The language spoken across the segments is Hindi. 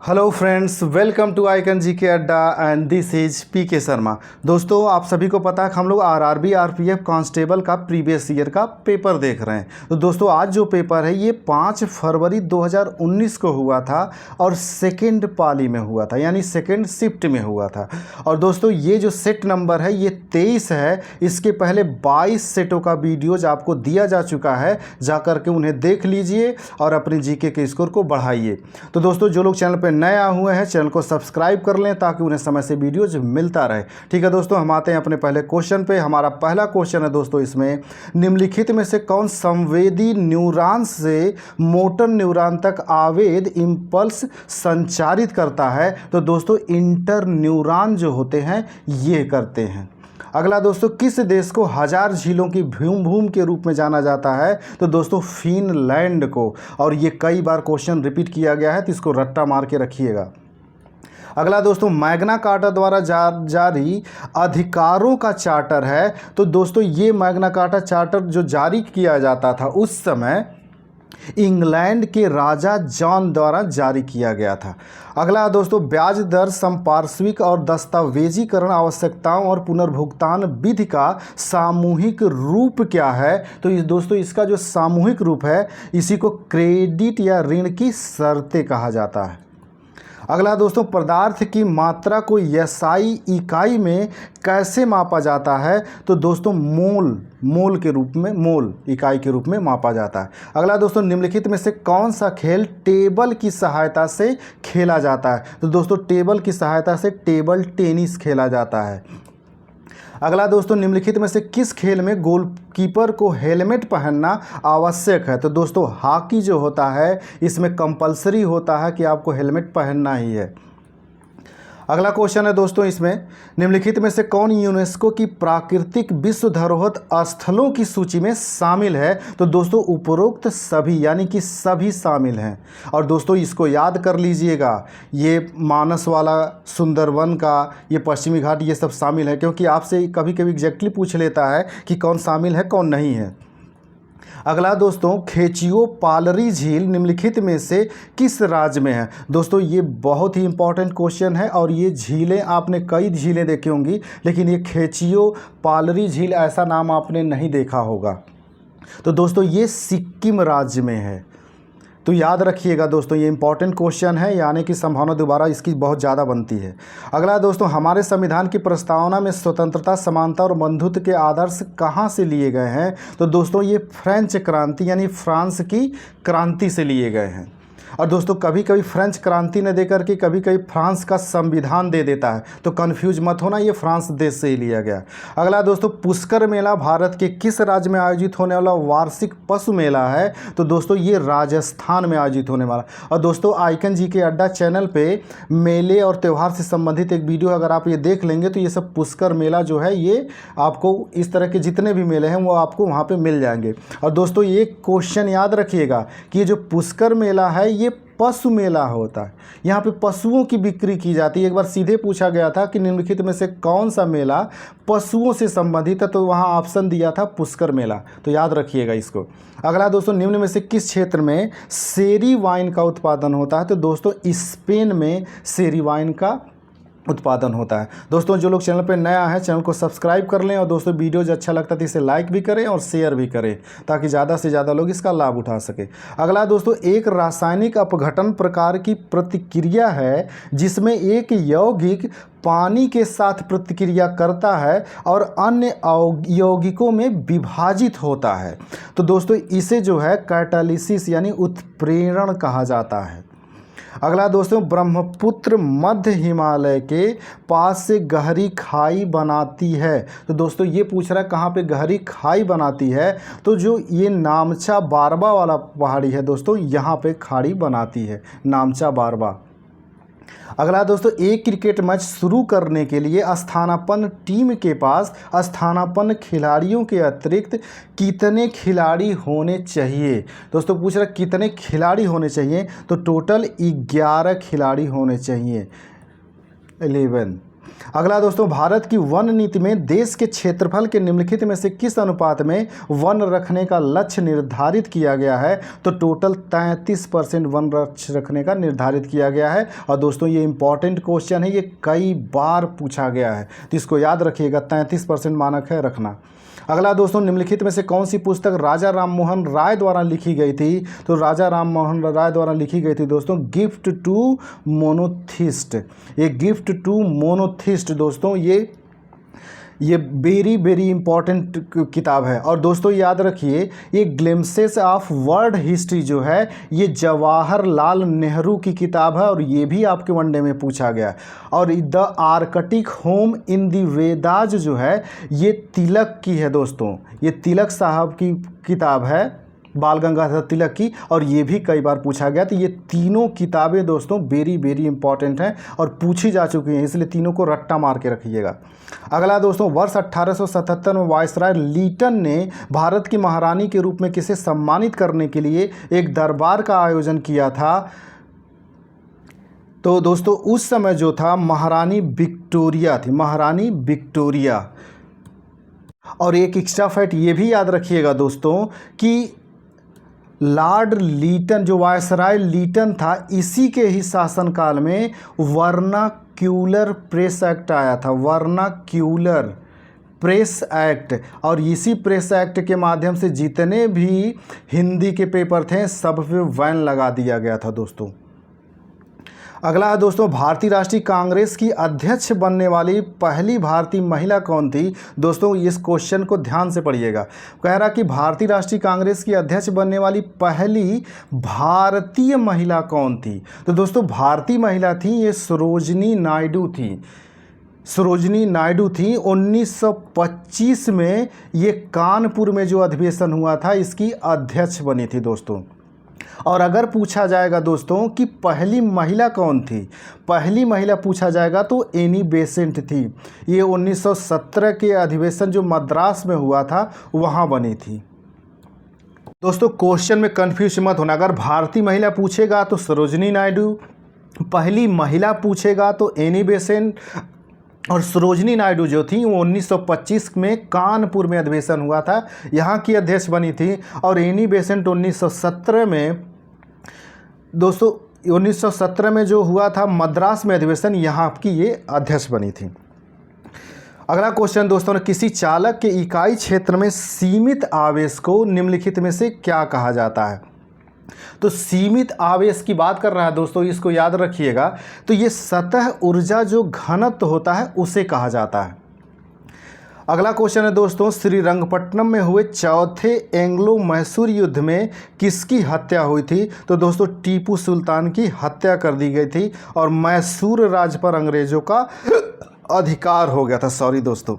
Hello friends, welcome to icon G K अड्डा एंड दिस इज पी के शर्मा। दोस्तों, आप सभी को पता है कि हम लोग आरआरबी आरपीएफ कांस्टेबल का प्रीवियस ईयर का पेपर देख रहे हैं। तो दोस्तों, आज जो पेपर है ये 5 फरवरी 2019 को हुआ था और सेकेंड पाली में हुआ था, यानी सेकेंड शिफ्ट में हुआ था। और दोस्तों, ये जो सेट नंबर है ये 23 है। इसके पहले 22 सेटों का वीडियोज आपको दिया जा चुका है, जा करके उन्हें देख लीजिए और अपने जीके के स्कोर को बढ़ाइए। तो दोस्तों, जो लोग चैनल पर नया हुए हैं चैनल को सब्सक्राइब कर लें ताकि उन्हें समय से वीडियोज मिलता रहे। ठीक है दोस्तों, हम आते हैं अपने पहले क्वेश्चन पे। हमारा पहला क्वेश्चन है दोस्तों, इसमें निम्नलिखित में से कौन संवेदी न्यूरॉन से मोटर न्यूरॉन तक आवेग इम्पल्स संचारित करता है? तो दोस्तों, इंटर न्यूरॉन जो होते हैं ये करते हैं। अगला दोस्तों, किस देश को 1000 झीलों की भूम के रूप में जाना जाता है? तो दोस्तों, फिनलैंड को। और ये कई बार क्वेश्चन रिपीट किया गया है तो इसको रट्टा मार के रखिएगा। अगला दोस्तों, मैग्ना कार्टा द्वारा जारी अधिकारों का चार्टर है। तो दोस्तों, ये मैग्ना कार्टा चार्टर जो जारी किया जाता था उस समय इंग्लैंड के राजा जॉन द्वारा जारी किया गया था। अगला दोस्तों, ब्याज दर संपार्श्विक और दस्तावेजीकरण आवश्यकताओं और पुनर्भुगतान विधि का सामूहिक रूप क्या है? तो दोस्तों, इसका जो सामूहिक रूप है इसी को क्रेडिट या ऋण की शर्तें कहा जाता है। अगला दोस्तों, पदार्थ की मात्रा को एसआई इकाई में कैसे मापा जाता है? तो दोस्तों, मोल के रूप में, मोल इकाई के रूप में मापा जाता है। अगला दोस्तों, निम्नलिखित में से कौन सा खेल टेबल की सहायता से खेला जाता है? तो दोस्तों, टेबल की सहायता से टेबल टेनिस खेला जाता है। अगला दोस्तों, निम्नलिखित में से किस खेल में गोलकीपर को हेलमेट पहनना आवश्यक है? तो दोस्तों, हॉकी जो होता है इसमें कंपलसरी होता है कि आपको हेलमेट पहनना ही है। अगला क्वेश्चन है दोस्तों, इसमें निम्नलिखित में से कौन यूनेस्को की प्राकृतिक विश्व धरोहर स्थलों की सूची में शामिल है? तो दोस्तों, उपरोक्त सभी, यानी कि सभी शामिल हैं। और दोस्तों, इसको याद कर लीजिएगा, ये मानस वाला, सुंदरवन का, ये पश्चिमी घाट, ये सब शामिल है, क्योंकि आपसे कभी कभी एग्जैक्टली पूछ लेता है कि कौन शामिल है कौन नहीं है। अगला दोस्तों, खेचियो पालरी झील निम्नलिखित में से किस राज्य में है? दोस्तों, ये बहुत ही इंपॉर्टेंट क्वेश्चन है और ये झीलें आपने कई झीलें देखी होंगी, लेकिन ये खेचियो पालरी झील ऐसा नाम आपने नहीं देखा होगा। तो दोस्तों, ये सिक्किम राज्य में है। तो याद रखिएगा दोस्तों, ये इंपॉर्टेंट क्वेश्चन है, यानी कि संभावना दोबारा इसकी बहुत ज़्यादा बनती है। अगला दोस्तों, हमारे संविधान की प्रस्तावना में स्वतंत्रता, समानता और बंधुत्व के आदर्श कहाँ से लिए गए हैं? तो दोस्तों, ये फ्रेंच क्रांति यानी फ्रांस की क्रांति से लिए गए हैं। और दोस्तों, कभी कभी फ्रेंच क्रांति ने देकर के कभी कभी फ्रांस का संविधान दे देता है, तो कन्फ्यूज मत होना, ये फ्रांस देश से ही लिया गया। अगला दोस्तों, पुष्कर मेला भारत के किस राज्य में आयोजित होने वाला वार्षिक पशु मेला है? तो दोस्तों, ये राजस्थान में आयोजित होने वाला। और दोस्तों, आइकन जी के अड्डा चैनल पे मेले और त्यौहार से संबंधित एक वीडियो अगर आप ये देख लेंगे तो ये सब पुष्कर मेला जो है ये आपको, इस तरह के जितने भी मेले हैं वो आपको वहाँ पर मिल जाएंगे। और दोस्तों, ये क्वेश्चन याद रखिएगा कि ये जो पुष्कर मेला है ये पशु मेला होता है, यहाँ पे पशुओं की बिक्री की जाती है। एक बार सीधे पूछा गया था कि निम्नलिखित में से कौन सा मेला पशुओं से संबंधित है, तो वहाँ ऑप्शन दिया था पुष्कर मेला, तो याद रखिएगा इसको। अगला दोस्तों, निम्न में से किस क्षेत्र में शेरी वाइन का उत्पादन होता है? तो दोस्तों, स्पेन में शेरी वाइन का उत्पादन होता है। दोस्तों, जो लोग चैनल पर नया है चैनल को सब्सक्राइब कर लें और दोस्तों, वीडियो जो अच्छा लगता है तो इसे लाइक भी करें और शेयर भी करें ताकि ज़्यादा से ज़्यादा लोग इसका लाभ उठा सकें। अगला दोस्तों, एक रासायनिक अपघटन प्रकार की प्रतिक्रिया है जिसमें एक यौगिक पानी के साथ प्रतिक्रिया करता है और अन्य यौगिकों में विभाजित होता है। तो दोस्तों, इसे जो है कैटालिसिस यानी उत्प्रेरण कहा जाता है। अगला दोस्तों, ब्रह्मपुत्र मध्य हिमालय के पास से गहरी खाई बनाती है। तो दोस्तों, ये पूछ रहा है कहाँ पे गहरी खाई बनाती है? तो जो ये नामचा बारबा वाला पहाड़ी है दोस्तों, यहाँ पे खाड़ी बनाती है, नामचा बारबा। अगला दोस्तों, एक क्रिकेट मैच शुरू करने के लिए स्थानापन्न टीम के पास स्थानापन्न खिलाड़ियों के अतिरिक्त कितने खिलाड़ी होने चाहिए? दोस्तों, पूछ रहा कितने खिलाड़ी होने चाहिए? तो टोटल 11 खिलाड़ी होने चाहिए, 11। अगला दोस्तों, भारत की वन नीति में देश के क्षेत्रफल के निम्नलिखित में से किस अनुपात में वन रखने का लक्ष्य निर्धारित किया गया है? तो टोटल 33% वन रखने का निर्धारित किया गया है। और दोस्तों ये इंपॉर्टेंट क्वेश्चन है, ये कई बार पूछा गया है, तो इसको याद रखिएगा, 33% मानक है रखना। अगला दोस्तों, निम्नलिखित में से कौन सी पुस्तक राजा राममोहन राय द्वारा लिखी गई थी? तो राजा राममोहन राय द्वारा लिखी गई थी दोस्तों गिफ्ट टू मोनोथिस्ट। ये गिफ्ट टू मोनोथिस्ट दोस्तों ये वेरी वेरी इंपॉर्टेंट किताब है। और दोस्तों याद रखिए, ये ग्लिम्सेस ऑफ वर्ल्ड हिस्ट्री जो है ये जवाहरलाल नेहरू की किताब है, और ये भी आपके वनडे में पूछा गया। और the Arctic home in the Vedas जो है ये तिलक की है दोस्तों, ये तिलक साहब की किताब है, बाल गंगाधर तिलक की, और ये भी कई बार पूछा गया। तो ये तीनों किताबें दोस्तों वेरी वेरी इंपॉर्टेंट हैं और पूछी जा चुकी हैं, इसलिए तीनों को रट्टा मार के रखिएगा। अगला दोस्तों, वर्ष 1877 में वायसराय लीटन ने भारत की महारानी के रूप में किसे सम्मानित करने के लिए एक दरबार का आयोजन किया था? तो दोस्तों उस समय जो था महारानी विक्टोरिया थी, महारानी विक्टोरिया। और एक एक्स्ट्रा फैक्ट ये भी याद रखिएगा दोस्तों कि लॉर्ड लीटन जो वायसराय लीटन था, इसी के ही शासनकाल में वर्नाक्यूलर प्रेस एक्ट आया था, वर्नाक्यूलर प्रेस एक्ट। और इसी प्रेस एक्ट के माध्यम से जितने भी हिंदी के पेपर थे सब पे बैन लगा दिया गया था दोस्तों। अगला है दोस्तों, भारतीय राष्ट्रीय कांग्रेस की अध्यक्ष बनने वाली पहली भारतीय महिला कौन थी? दोस्तों इस क्वेश्चन को ध्यान से पढ़िएगा। कह रहा कि भारतीय राष्ट्रीय कांग्रेस की अध्यक्ष बनने वाली पहली भारतीय महिला कौन थी? तो दोस्तों भारतीय महिला थी ये सरोजनी नायडू थी, सरोजनी नायडू थी। 1925 में ये कानपुर में जो अधिवेशन हुआ था इसकी अध्यक्ष बनी थी दोस्तों। और अगर पूछा जाएगा दोस्तों कि पहली महिला कौन थी, पहली महिला पूछा जाएगा तो एनी बेसेंट थी। ये 1917 के अधिवेशन जो मद्रास में हुआ था वहाँ बनी थी। दोस्तों क्वेश्चन में कंफ्यूज मत होना, अगर भारतीय महिला पूछेगा तो सरोजनी नायडू, पहली महिला पूछेगा तो एनी बेसेंट, और सरोजनी नायडू जो थी वो 1925 में कानपुर में अधिवेशन हुआ था, यहाँ की अध्यक्ष बनी थी। और एनी बेसेंट 1917 में दोस्तों 1917 में जो हुआ था मद्रास में अधिवेशन, यहाँ की ये अध्यक्ष बनी थी। अगला क्वेश्चन दोस्तों, किसी चालक के इकाई क्षेत्र में सीमित आवेश को निम्नलिखित में से क्या कहा जाता है? तो सीमित आवेश की बात कर रहा है दोस्तों, इसको याद रखिएगा। तो ये सतह ऊर्जा जो घनत्व होता है उसे कहा जाता है। अगला क्वेश्चन है दोस्तों, श्रीरंगपट्टनम में हुए चौथे एंग्लो मैसूर युद्ध में किसकी हत्या हुई थी? तो दोस्तों टीपू सुल्तान की हत्या कर दी गई थी और मैसूर राज्य पर अंग्रेजों का अधिकार हो गया था। सॉरी दोस्तों।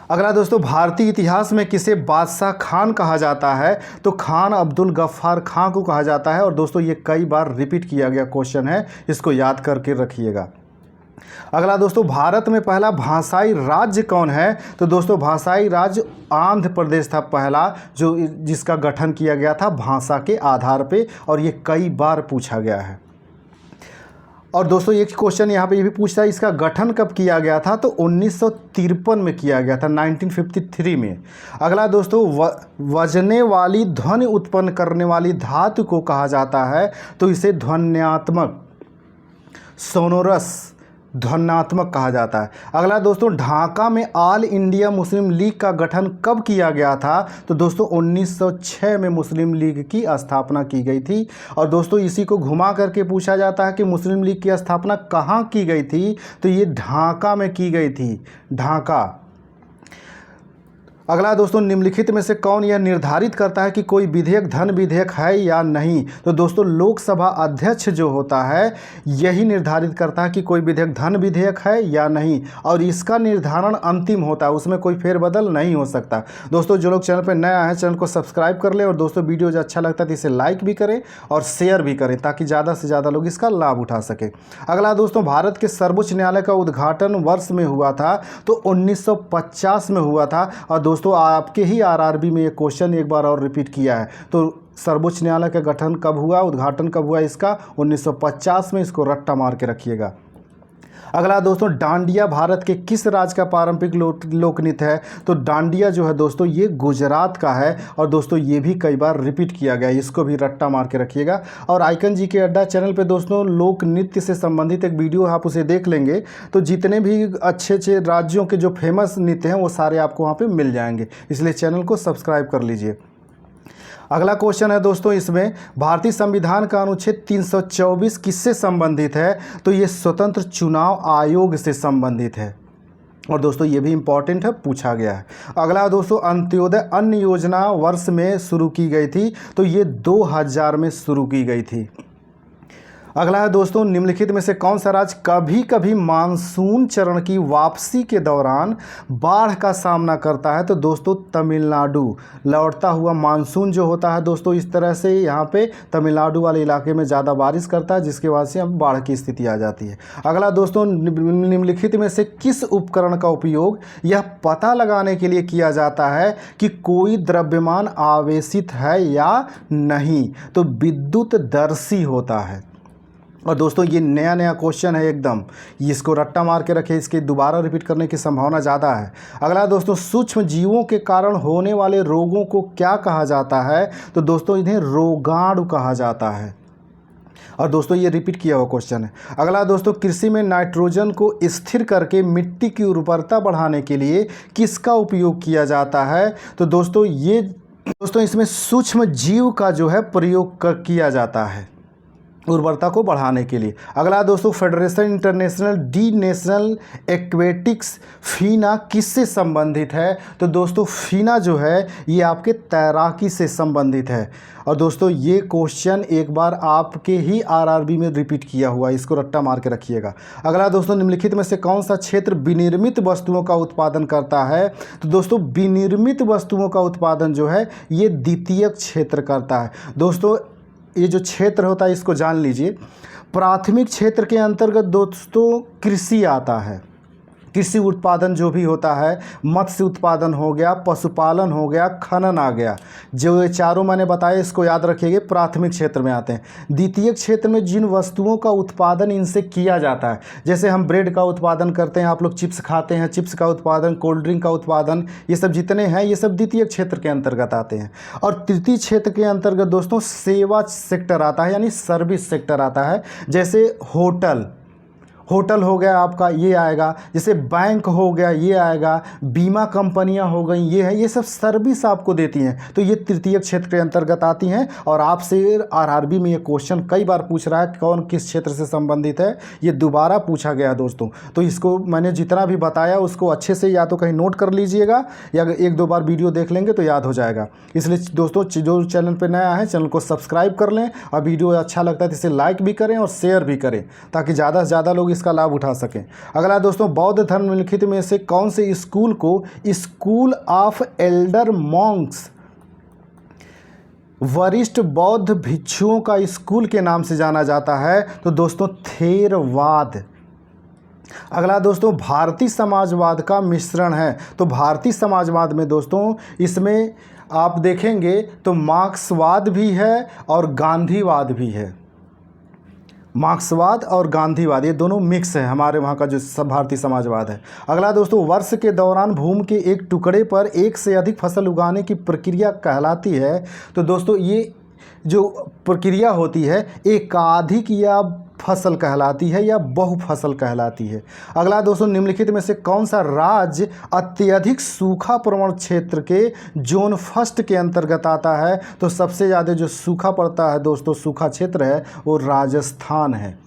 अगला दोस्तों, भारतीय इतिहास में किसे बादशाह खान कहा जाता है? तो खान अब्दुल गफ्फार खान को कहा जाता है। और दोस्तों ये कई बार रिपीट किया गया क्वेश्चन है, इसको याद करके रखिएगा। अगला दोस्तों, भारत में पहला भाषाई राज्य कौन है? तो दोस्तों भाषाई राज्य आंध्र प्रदेश था पहला, जो जिसका गठन किया गया था भाषा के आधार पे, और ये कई बार पूछा गया है। और दोस्तों एक क्वेश्चन यहाँ पे ये भी पूछता है इसका गठन कब किया गया था? तो 1953 में किया गया था, 1953 में। अगला दोस्तों, वजने वाली ध्वनि उत्पन्न करने वाली धातु को कहा जाता है? तो इसे ध्वन्यात्मक, सोनोरस ध्वन्यात्मक कहा जाता है। अगला दोस्तों, ढाका में ऑल इंडिया मुस्लिम लीग का गठन कब किया गया था? तो दोस्तों 1906 में मुस्लिम लीग की स्थापना की गई थी। और दोस्तों इसी को घुमा करके पूछा जाता है कि मुस्लिम लीग की स्थापना कहाँ की गई थी? तो ये ढाका में की गई थी, ढाका। अगला दोस्तों, निम्नलिखित में से कौन यह निर्धारित करता है कि कोई विधेयक धन विधेयक है या नहीं? तो दोस्तों लोकसभा अध्यक्ष जो होता है यही निर्धारित करता है कि कोई विधेयक धन विधेयक है या नहीं, और इसका निर्धारण अंतिम होता है, उसमें कोई फेरबदल नहीं हो सकता। दोस्तों जो लोग चैनल पर नए आए हैं चैनल को सब्सक्राइब कर लें, और दोस्तों वीडियो जो अच्छा लगता है तो इसे लाइक भी करें और शेयर भी करें ताकि ज़्यादा से ज़्यादा लोग इसका लाभ उठा सकें। अगला दोस्तों, भारत के सर्वोच्च न्यायालय का उद्घाटन वर्ष में हुआ था? तो 1950 में हुआ था। और दोस्तों आपके ही आरआरबी में ये क्वेश्चन एक बार और रिपीट किया है। तो सर्वोच्च न्यायालय का गठन कब हुआ, उद्घाटन कब हुआ इसका? 1950 में। इसको रट्टा मार के रखिएगा। अगला दोस्तों, डांडिया भारत के किस राज्य का पारंपरिक लोक नृत्य है? तो डांडिया जो है दोस्तों ये गुजरात का है। और दोस्तों ये भी कई बार रिपीट किया गया है, इसको भी रट्टा मार के रखिएगा। और आइकन जी के अड्डा चैनल पे दोस्तों लोक नृत्य से संबंधित एक वीडियो आप उसे देख लेंगे तो जितने भी अच्छे अच्छे राज्यों के जो फेमस नृत्य हैं वो सारे आपको वहाँ पे मिल जाएंगे, इसलिए चैनल को सब्सक्राइब कर लीजिए। अगला क्वेश्चन है दोस्तों, इसमें भारतीय संविधान का अनुच्छेद 324 किससे संबंधित है? तो ये स्वतंत्र चुनाव आयोग से संबंधित है। और दोस्तों ये भी इम्पॉर्टेंट है, पूछा गया है। अगला दोस्तों, अंत्योदय अन्न योजना वर्ष में शुरू की गई थी? तो ये 2000 में शुरू की गई थी। अगला है दोस्तों, निम्नलिखित में से कौन सा राज्य कभी कभी मानसून चरण की वापसी के दौरान बाढ़ का सामना करता है? तो दोस्तों तमिलनाडु। लौटता हुआ मानसून जो होता है दोस्तों इस तरह से यहाँ पे तमिलनाडु वाले इलाके में ज़्यादा बारिश करता है, जिसके वजह से अब बाढ़ की स्थिति आ जाती है। अगला दोस्तों, निम्नलिखित में से किस उपकरण का उपयोग यह पता लगाने के लिए किया जाता है कि कोई द्रव्यमान आवेशित है या नहीं? तो विद्युत दर्शी होता है। और दोस्तों ये नया क्वेश्चन है एकदम, इसको रट्टा मार के रखें, इसके दोबारा रिपीट करने की संभावना ज़्यादा है। अगला दोस्तों, सूक्ष्म जीवों के कारण होने वाले रोगों को क्या कहा जाता है? तो दोस्तों इन्हें रोगाणु कहा जाता है। और दोस्तों ये रिपीट किया हुआ क्वेश्चन है। अगला दोस्तों, कृषि में नाइट्रोजन को स्थिर करके मिट्टी की उर्वरता बढ़ाने के लिए किसका उपयोग किया जाता है? तो दोस्तों इसमें सूक्ष्म जीव का जो है प्रयोग किया जाता है उर्वरता को बढ़ाने के लिए। अगला दोस्तों, Federation International de National Aquatics FINA किससे संबंधित है? तो दोस्तों फीना जो है ये आपके तैराकी से संबंधित है। और दोस्तों ये क्वेश्चन एक बार आपके ही आरआरबी में रिपीट किया हुआ है, इसको रट्टा मार के रखिएगा। अगला दोस्तों, निम्नलिखित में से कौन सा क्षेत्र विनिर्मित वस्तुओं का उत्पादन करता है? तो दोस्तों विनिर्मित वस्तुओं का उत्पादन जो है ये द्वितीयक क्षेत्र करता है। दोस्तों ये जो क्षेत्र होता है इसको जान लीजिए। प्राथमिक क्षेत्र के अंतर्गत दोस्तों कृषि आता है, कृषि उत्पादन जो भी होता है, मत्स्य उत्पादन हो गया, पशुपालन हो गया, खनन आ गया, जो ये चारों मैंने बताए इसको याद रखिएगा, प्राथमिक क्षेत्र में आते हैं। द्वितीय क्षेत्र में जिन वस्तुओं का उत्पादन इनसे किया जाता है, जैसे हम ब्रेड का उत्पादन करते हैं, आप लोग चिप्स खाते हैं, चिप्स का उत्पादन, कोल्ड ड्रिंक का उत्पादन, ये सब जितने हैं ये सब द्वितीय क्षेत्र के अंतर्गत आते हैं। और तृतीय क्षेत्र के अंतर्गत दोस्तों सेवा सेक्टर आता है, यानी सर्विस सेक्टर आता है। जैसे होटल हो गया आपका, ये आएगा। जैसे बैंक हो गया, ये आएगा। बीमा कंपनियां हो गई, ये है। ये सब सर्विस आपको देती हैं, तो ये तृतीय क्षेत्र के अंतर्गत आती हैं। और आपसे आरआरबी में ये क्वेश्चन कई बार पूछ रहा है कौन किस क्षेत्र से संबंधित है, ये दोबारा पूछा गया दोस्तों। तो इसको मैंने जितना भी बताया उसको अच्छे से या तो कहीं नोट कर लीजिएगा या एक दो बार वीडियो देख लेंगे तो याद हो जाएगा। इसलिए दोस्तों जो चैनल पर नया है चैनल को सब्सक्राइब कर लें, और वीडियो अच्छा लगता है तो इसे लाइक भी करें और शेयर भी करें, ताकि ज़्यादा से ज़्यादा लोग इसका लाभ उठा सकें। अगला दोस्तों, बौद्ध धर्म निम्नलिखित में से कौन से स्कूल को स्कूल ऑफ एल्डर मॉन्क्स, वरिष्ठ बौद्ध भिक्षुओं का स्कूल के नाम से जाना जाता है? तो दोस्तों थेरवाद। अगला दोस्तों, भारतीय समाजवाद का मिश्रण है। तो भारतीय समाजवाद में दोस्तों इसमें आप देखेंगे तो मार्क्सवाद भी है और गांधीवाद भी है। मार्क्सवाद और गांधीवाद ये दोनों मिक्स है हमारे वहाँ का जो सब भारतीय समाजवाद है। अगला दोस्तों, वर्ष के दौरान भूमि के एक टुकड़े पर एक से अधिक फसल उगाने की प्रक्रिया कहलाती है? तो दोस्तों ये जो प्रक्रिया होती है एकाधिक या फसल कहलाती है या बहुफसल कहलाती है। अगला दोस्तों, निम्नलिखित में से कौन सा राज्य अत्यधिक सूखा प्रवण क्षेत्र के जोन फर्स्ट के अंतर्गत आता है? तो सबसे ज़्यादा जो सूखा पड़ता है दोस्तों, सूखा क्षेत्र है वो राजस्थान है।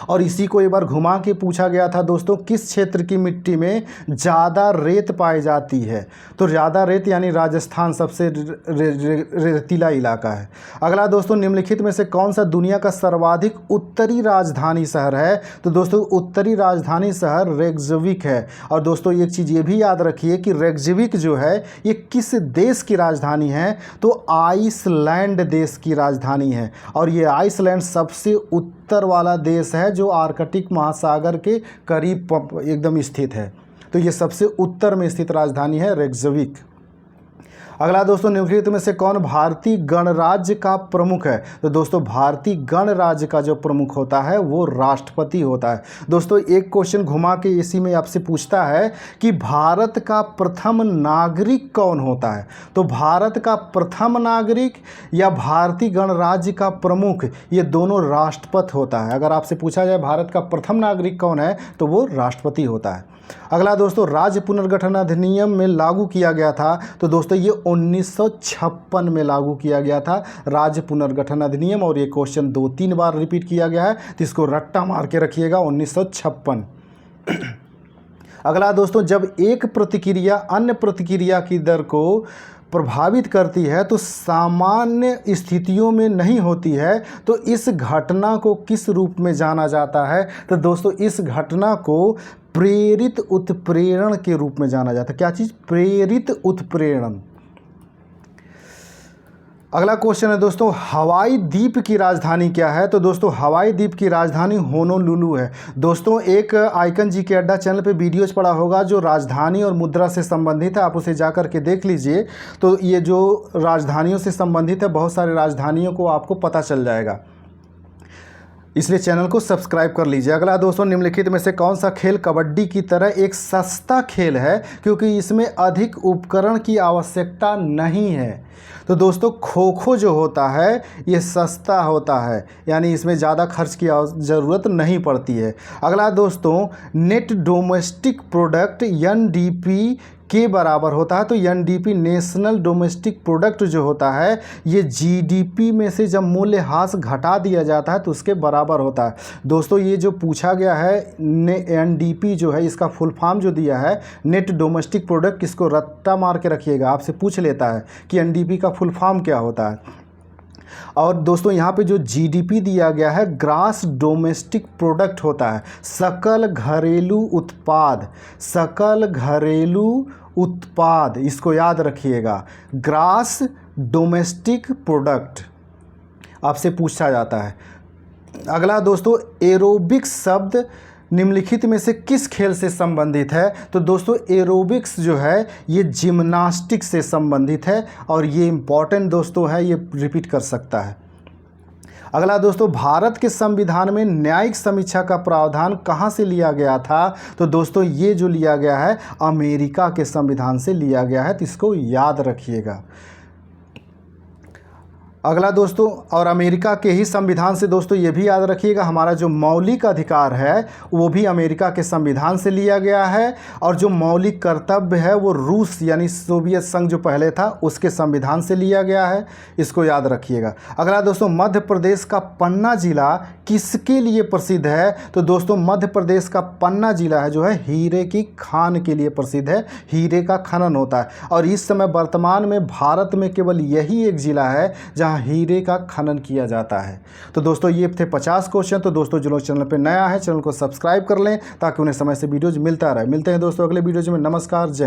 और इसी को एक बार घुमा के पूछा गया था दोस्तों, किस क्षेत्र की मिट्टी में ज़्यादा रेत पाई जाती है? तो ज़्यादा रेत यानी राजस्थान सबसे रेतीला इलाका है। अगला दोस्तों, निम्नलिखित में से कौन सा दुनिया का सर्वाधिक उत्तरी राजधानी शहर है? तो दोस्तों उत्तरी राजधानी शहर रेक्जविक है। और दोस्तों एक चीज़ ये भी याद रखिए कि रेक्जविक जो है ये किस देश की राजधानी है? तो आइसलैंड देश की राजधानी है। और ये आइसलैंड सबसे उत्तर वाला देश है जो आर्कटिक महासागर के करीब एकदम स्थित है। तो ये सबसे उत्तर में स्थित राजधानी है रेक्जविक। अगला दोस्तों, निम्नलिखित में से कौन भारतीय गणराज्य का प्रमुख है? तो दोस्तों भारतीय गणराज्य का जो प्रमुख होता है वो राष्ट्रपति होता है। दोस्तों एक क्वेश्चन घुमा के इसी में आपसे पूछता है कि भारत का प्रथम नागरिक कौन होता है? तो भारत का प्रथम नागरिक या भारतीय गणराज्य का प्रमुख, ये दोनों राष्ट्रपति होता है। अगर आपसे पूछा जाए भारत का प्रथम नागरिक कौन है तो वो राष्ट्रपति होता है। अगला दोस्तों, राज्य पुनर्गठन अधिनियम में लागू किया गया था? तो दोस्तों ये 1956 में लागू किया गया था राज्य पुनर्गठन अधिनियम, और ये क्वेश्चन 2-3 बार रिपीट किया गया है तो इसको रट्टा मार के रखिएगा 1956। अगला दोस्तों, जब एक प्रतिक्रिया अन्य प्रतिक्रिया की दर को प्रभावित करती है तो सामान्य स्थितियों में नहीं होती है, तो इस घटना को किस रूप में जाना जाता है? तो दोस्तों इस घटना को प्रेरित उत्प्रेरण के रूप में जाना जाता है। क्या चीज़? प्रेरित उत्प्रेरण। अगला क्वेश्चन है दोस्तों, हवाई द्वीप की राजधानी क्या है? तो दोस्तों हवाई द्वीप की राजधानी होनोलुलु है। दोस्तों एक आइकन जी के अड्डा चैनल पे वीडियोज पड़ा होगा जो राजधानी और मुद्रा से संबंधित है, आप उसे जाकर के देख लीजिए। तो ये जो राजधानियों से संबंधित है, बहुत सारे राजधानियों को आपको पता चल जाएगा, इसलिए चैनल को सब्सक्राइब कर लीजिए। अगला दोस्तों, निम्नलिखित में से कौन सा खेल कबड्डी की तरह एक सस्ता खेल है क्योंकि इसमें अधिक उपकरण की आवश्यकता नहीं है? तो दोस्तों खो खो जो होता है ये सस्ता होता है, यानी इसमें ज़्यादा खर्च की ज़रूरत नहीं पड़ती है। अगला दोस्तों, नेट डोमेस्टिक प्रोडक्ट NDP के बराबर होता है? तो NDP नेशनल डोमेस्टिक प्रोडक्ट जो होता है ये GDP में से जब मूल्यह्रास घटा दिया जाता है तो उसके बराबर होता है। दोस्तों ये जो पूछा गया है NDP जो है, इसका फुल फॉर्म जो दिया है नेट डोमेस्टिक प्रोडक्ट, इसको रट्टा मार के रखिएगा, आपसे पूछ लेता है कि NDP का फुल फॉर्म क्या होता है। और दोस्तों यहाँ पे जो GDP दिया गया है ग्रास डोमेस्टिक प्रोडक्ट होता है, सकल घरेलू उत्पाद। सकल घरेलू उत्पाद, इसको याद रखिएगा, ग्रास डोमेस्टिक प्रोडक्ट आपसे पूछा जाता है। अगला दोस्तों, एरोबिक्स शब्द निम्नलिखित में से किस खेल से संबंधित है? तो दोस्तों एरोबिक्स जो है ये जिम्नास्टिक से संबंधित है, और ये इम्पॉर्टेंट दोस्तों है, ये रिपीट कर सकता है। अगला दोस्तों, भारत के संविधान में न्यायिक समीक्षा का प्रावधान कहाँ से लिया गया था? तो दोस्तों ये जो लिया गया है अमेरिका के संविधान से लिया गया है, तो इसको याद रखिएगा। अगला दोस्तों, और अमेरिका के ही संविधान से दोस्तों ये भी याद रखिएगा, हमारा जो मौलिक अधिकार है वो भी अमेरिका के संविधान से लिया गया है, और जो मौलिक कर्तव्य है वो रूस यानी सोवियत संघ जो पहले था उसके संविधान से लिया गया है, इसको याद रखिएगा। अगला दोस्तों, मध्य प्रदेश का पन्ना जिला किसके लिए प्रसिद्ध है? तो दोस्तों मध्य प्रदेश का पन्ना जिला है जो है हीरे की खान के लिए प्रसिद्ध है, हीरे का खनन होता है, और इस समय वर्तमान में भारत में केवल यही एक जिला है जहाँ हीरे का खनन किया जाता है। तो दोस्तों ये थे 50 क्वेश्चन। तो दोस्तों जो लोग चैनल पे नया है चैनल को सब्सक्राइब कर लें ताकि उन्हें समय से वीडियोज मिलता रहे। मिलते हैं दोस्तों अगले वीडियोज में। नमस्कार, जय।